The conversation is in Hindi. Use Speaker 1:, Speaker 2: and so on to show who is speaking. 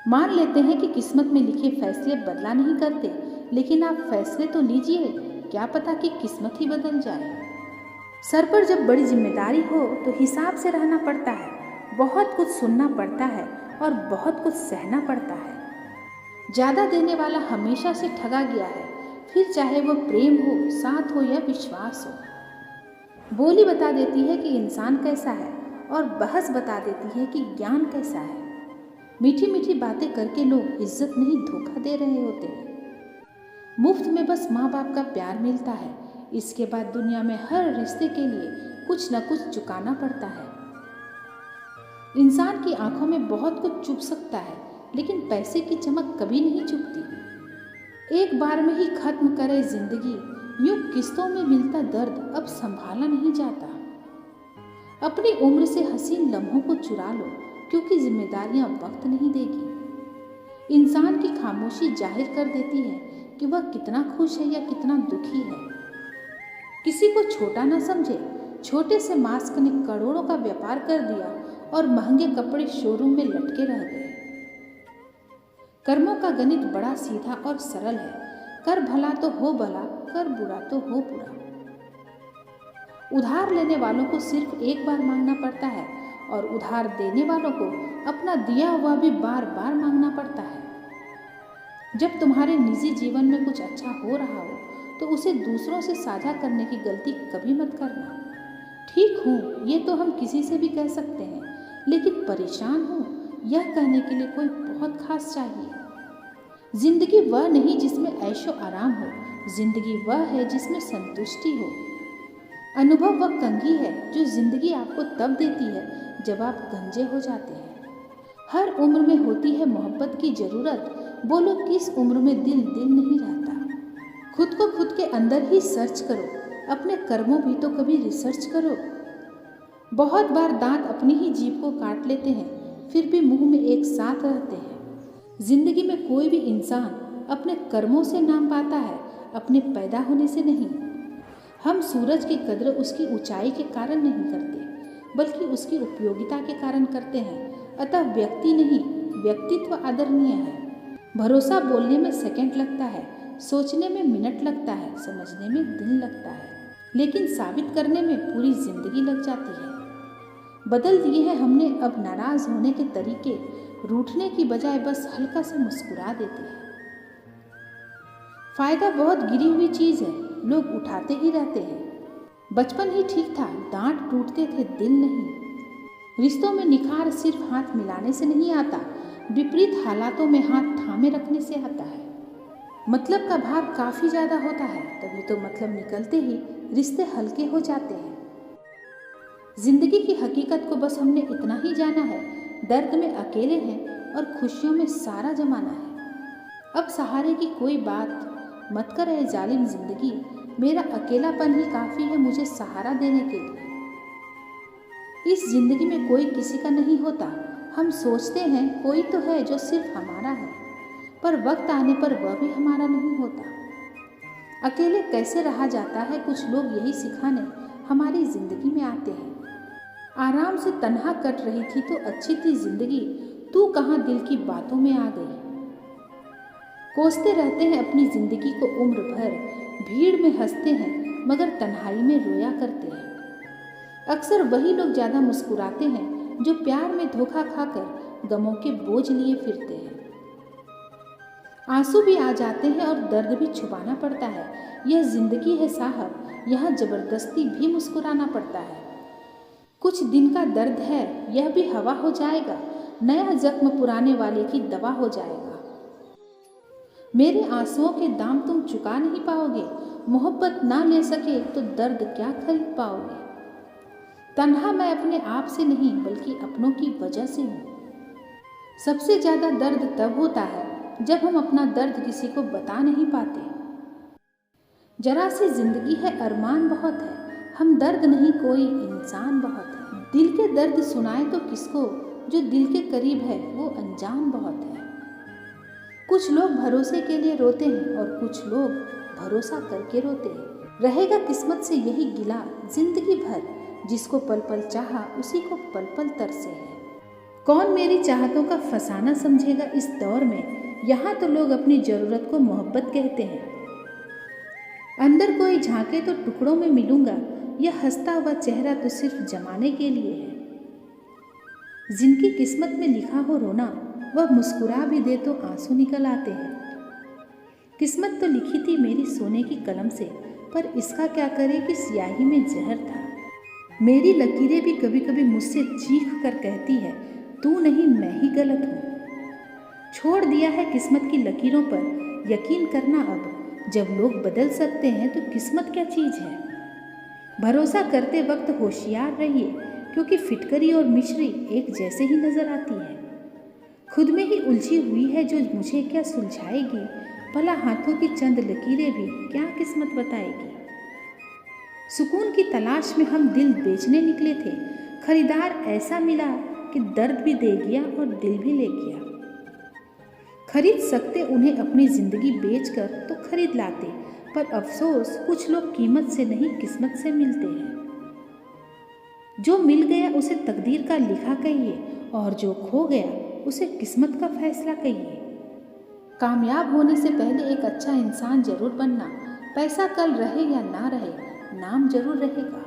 Speaker 1: मान लेते हैं कि किस्मत में लिखे फैसले बदला नहीं करते, लेकिन आप फैसले तो लीजिए, क्या पता कि किस्मत ही बदल जाए। सर पर जब बड़ी जिम्मेदारी हो तो हिसाब से रहना पड़ता है, बहुत कुछ सुनना पड़ता है और बहुत कुछ सहना पड़ता है। ज़्यादा देने वाला हमेशा से ठगा गया है, फिर चाहे वो प्रेम हो, साथ हो या विश्वास हो। बोली बता देती है कि इंसान कैसा है और बहस बता देती है कि ज्ञान कैसा है। मीठी मीठी बातें करके लोग इज्जत नहीं धोखा दे रहे होते हैं। मुफ्त में बस माँ बाप का प्यार मिलता है, इसके बाद दुनिया में हर रिश्ते के लिए कुछ न कुछ चुकाना पड़ता है। इंसान की आंखों में बहुत कुछ चुभ सकता है, लेकिन पैसे की चमक कभी नहीं चुभती। एक बार में ही खत्म करे जिंदगी, यूं किस्तों में मिलता दर्द अब संभाला नहीं जाता। अपनी उम्र से हसीन लम्हों को चुरा लो, क्योंकि जिम्मेदारियां वक्त नहीं देगी। इंसान की खामोशी जाहिर कर देती है कि वह कितना खुश है या कितना दुखी है। किसी को छोटा ना समझे, छोटे से मास्क ने करोड़ों का व्यापार कर दिया और महंगे कपड़े शोरूम में लटके रह गए। कर्मों का गणित बड़ा सीधा और सरल है, कर भला तो हो भला, कर बुरा तो हो बुरा। उधार लेने वालों को सिर्फ एक बार मांगना पड़ता है और उधार देने वालों को अपना दिया हुआ भी बार बार मांगना पड़ता है। जब तुम्हारे निजी जीवन में कुछ अच्छा हो रहा हो तो उसे दूसरों से साझा करने की गलती कभी मत करना। ठीक हूँ ये तो हम किसी से भी कह सकते हैं, लेकिन परेशान हूँ यह कहने के लिए कोई बहुत खास चाहिए। जिंदगी वह नहीं जिसमें ऐशो आराम हो, जिंदगी वह है जिसमें संतुष्टि हो। अनुभव वह कंघी है जो जिंदगी आपको तब देती है जब आप गंजे हो जाते हैं। हर उम्र में होती है मोहब्बत की ज़रूरत, बोलो किस उम्र में दिल दिल नहीं रहता। खुद को खुद के अंदर ही सर्च करो, अपने कर्मों भी तो कभी रिसर्च करो। बहुत बार दांत अपनी ही जीभ को काट लेते हैं, फिर भी मुंह में एक साथ रहते हैं। जिंदगी में कोई भी इंसान अपने कर्मों से नाम पाता है, अपने पैदा होने से नहीं। हम सूरज की कद्र उसकी ऊंचाई के कारण नहीं करते, बल्कि उसकी उपयोगिता के कारण करते हैं। अतः व्यक्ति नहीं, व्यक्तित्व आदरणीय है। भरोसा बोलने में सेकंड लगता है, सोचने में मिनट लगता है, समझने में दिन लगता है, लेकिन साबित करने में पूरी जिंदगी लग जाती है। बदल दिए हैं हमने अब नाराज होने के तरीके, रूठने की बजाय बस हल्का सा मुस्कुरा देते हैं। फायदा बहुत गिरी हुई चीज़ है, लोग उठाते ही रहते हैं। बचपन ही ठीक था, दांत टूटते थे दिल नहीं। रिश्तों में निखार सिर्फ हाथ मिलाने से नहीं आता, विपरीत हालातों में हाथ थामे रखने से आता है। मतलब का भार काफ़ी ज़्यादा होता है, तभी तो मतलब निकलते ही रिश्ते हल्के हो जाते हैं। जिंदगी की हकीकत को बस हमने इतना ही जाना है, दर्द में अकेले हैं और खुशियों में सारा जमाना है। अब सहारे की कोई बात मत कर ए जालिम जिंदगी, मेरा अकेलापन ही काफ़ी है मुझे सहारा देने के लिए। इस जिंदगी में कोई किसी का नहीं होता, हम सोचते हैं कोई तो है जो सिर्फ हमारा है, पर वक्त आने पर वह भी हमारा नहीं होता। अकेले कैसे रहा जाता है, कुछ लोग यही सिखाने हमारी जिंदगी में आते हैं। आराम से तन्हा कट रही थी तो अच्छी थी जिंदगी, तू कहाँ दिल की बातों में आ गई। कोसते रहते हैं अपनी जिंदगी को उम्र भर, भीड़ में हंसते हैं मगर तन्हाई में रोया करते हैं। अक्सर वही लोग ज़्यादा मुस्कुराते हैं जो प्यार में धोखा खाकर गमों के बोझ लिए फिरते हैं। आंसू भी आ जाते हैं और दर्द भी छुपाना पड़ता है, यह जिंदगी है साहब, यहाँ जबरदस्ती भी मुस्कुराना पड़ता है। कुछ दिन का दर्द है, यह भी हवा हो जाएगा, नया जख्म पुराने वाले की दवा हो जाएगा। मेरे आंसुओं के दाम तुम चुका नहीं पाओगे, मोहब्बत ना ले सके तो दर्द क्या खरीद पाओगे। तन्हा मैं अपने आप से नहीं बल्कि अपनों की वजह से हूँ। सबसे ज़्यादा दर्द तब होता है जब हम अपना दर्द किसी को बता नहीं पाते। जरा सी जिंदगी है, अरमान बहुत है, हम दर्द नहीं कोई इंसान बहुत है। दिल के दर्द सुनाए तो किसको, जो दिल के करीब है वो अनजान बहुत है। कुछ लोग भरोसे के लिए रोते हैं और कुछ लोग भरोसा करके रोते हैं। रहेगा किस्मत से यही गिला जिंदगी भर, जिसको पल पल चाहा उसी को पल पल तरसे है। कौन मेरी चाहतों का फसाना समझेगा इस दौर में। यहाँ तो लोग अपनी ज़रूरत को मोहब्बत कहते हैं। अंदर कोई झांके तो टुकड़ों में मिलूंगा, यह हंसता हुआ चेहरा तो सिर्फ जमाने के लिए है। जिनकी किस्मत में लिखा हो रोना, वह मुस्कुरा भी दे तो आंसू निकल आते हैं। किस्मत तो लिखी थी मेरी सोने की कलम से, पर इसका क्या करे कि स्याही में जहर था। मेरी लकीरें भी कभी कभी मुझसे चीख कर कहती है, तू नहीं मैं ही गलत हूँ। छोड़ दिया है किस्मत की लकीरों पर यकीन करना अब। जब लोग बदल सकते हैं तो किस्मत क्या चीज़ है। भरोसा करते वक्त होशियार रहिए, क्योंकि फिटकरी और मिश्री एक जैसे ही नजर आती है। खुद में ही उलझी हुई है जो मुझे क्या सुलझाएगी। भला हाथों की चंद लकीरें भी क्या किस्मत बताएगी। सुकून की तलाश में हम दिल बेचने निकले थे। खरीदार ऐसा मिला कि दर्द भी दे गया और दिल भी ले गया। खरीद सकते उन्हें अपनी जिंदगी बेचकर तो खरीद लाते, पर अफसोस कुछ लोग कीमत से नहीं किस्मत से मिलते हैं। जो मिल गया उसे तकदीर का लिखा कहिए, और जो खो गया उसे किस्मत का फैसला कहिए। कामयाब होने से पहले एक अच्छा इंसान जरूर बनना। पैसा कल रहे या ना रहे, नाम जरूर रहेगा।